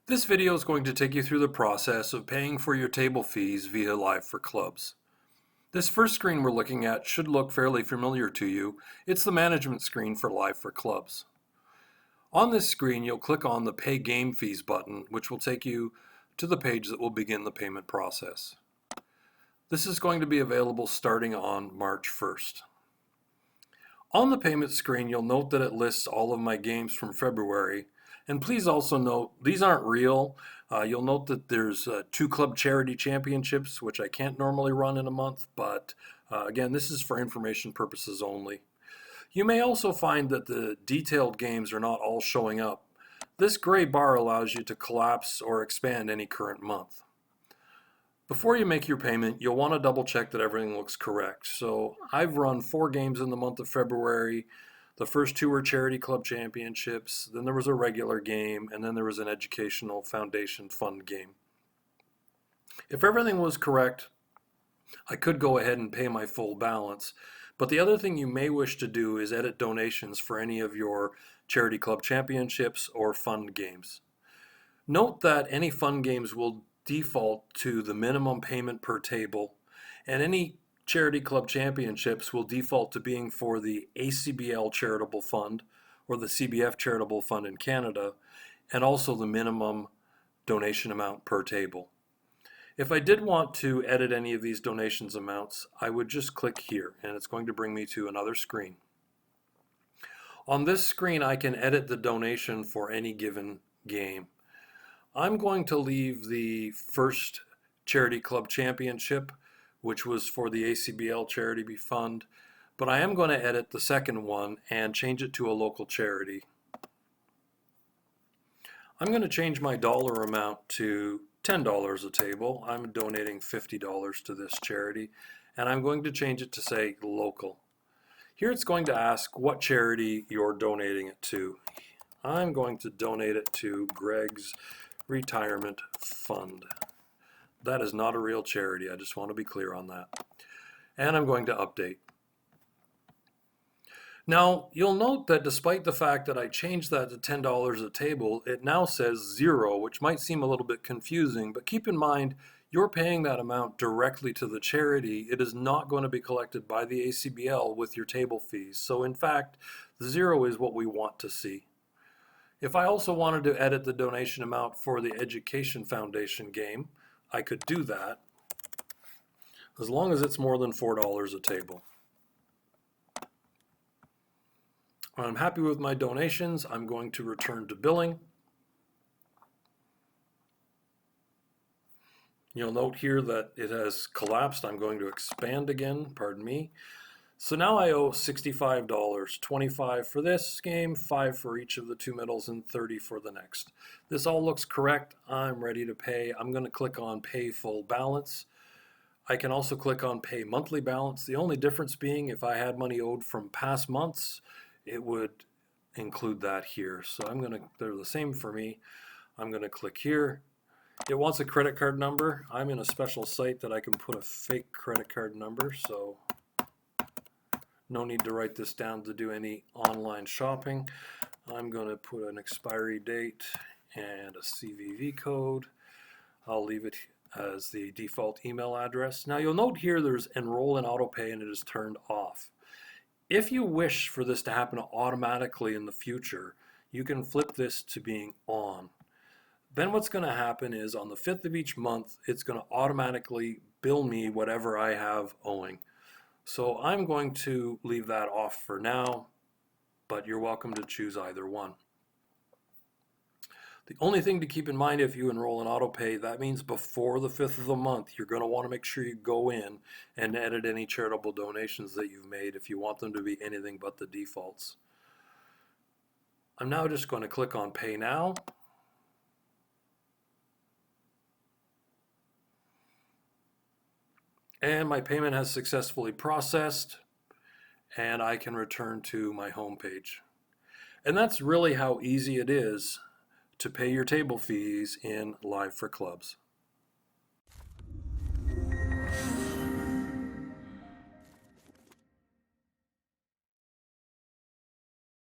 This video is going to take you through the process of paying for your table fees via Live for Clubs. This first screen we're looking at should look fairly familiar to you. It's the management screen for Live for Clubs. On this screen, you'll click on the Pay Game Fees button, which will take you to the page that will begin the payment process. This is going to be available starting on March 1st. On the payment screen, you'll note that it lists all of my games from February. And please also note, these aren't real. You'll note that there's 2 club charity championships, which I can't normally run in a month, but again, this is for information purposes only. You may also find that the detailed games are not all showing up. This gray bar allows you to collapse or expand any current month. Before you make your payment, you'll want to double check that everything looks correct. So I've run 4 games in the month of February. The first 2 were charity club championships, then there was a regular game, and then there was an educational foundation fund game. If everything was correct, I could go ahead and pay my full balance. But the other thing you may wish to do is edit donations for any of your charity club championships or fund games. Note that any fund games will default to the minimum payment per table, and any charity club championships will default to being for the ACBL charitable fund or the CBF charitable fund in Canada, and also the minimum donation amount per table. If I did want to edit any of these donations amounts, I would just click here and it's going to bring me to another screen. On this screen, I can edit the donation for any given game. I'm going to leave the first charity club championship, which was for the ACBL charity fund, but I am going to edit the second one and change it to a local charity. I'm going to change my dollar amount to $10 a table. I'm donating $50 to this charity, and I'm going to change it to say local. Here it's going to ask what charity you're donating it to. I'm going to donate it to Greg's Retirement Fund. That is not a real charity. I just want to be clear on that. And I'm going to update. Now, you'll note that despite the fact that I changed that to $10 a table, it now says 0, which might seem a little bit confusing, but keep in mind, you're paying that amount directly to the charity. It is not going to be collected by the ACBL with your table fees. So in fact, 0 is what we want to see. If I also wanted to edit the donation amount for the Education Foundation game, I could do that as long as it's more than $4 a table. When I'm happy with my donations, I'm going to return to billing. You'll note here that it has collapsed. I'm going to expand again, pardon me. So now I owe $65, $25 for this game, $5 for each of the 2 middles, and $30 for the next. This all looks correct. I'm ready to pay. I'm going to click on Pay Full Balance. I can also click on Pay Monthly Balance. The only difference being if I had money owed from past months, it would include that here. So they're the same for me. I'm going to click here. It wants a credit card number. I'm in a special site that I can put a fake credit card number, so no need to write this down to do any online shopping. I'm going to put an expiry date and a CVV code. I'll leave it as the default email address. Now you'll note here there's Enroll and Autopay and it is turned off. If you wish for this to happen automatically in the future, you can flip this to being on. Then what's going to happen is on the 5th of each month, it's going to automatically bill me whatever I have owing. So I'm going to leave that off for now, but you're welcome to choose either one. The only thing to keep in mind if you enroll in autopay, that means before the 5th of the month, you're going to want to make sure you go in and edit any charitable donations that you've made if you want them to be anything but the defaults. I'm now just going to click on Pay Now. And my payment has successfully processed, and I can return to my home page. And that's really how easy it is to pay your table fees in Live for Clubs.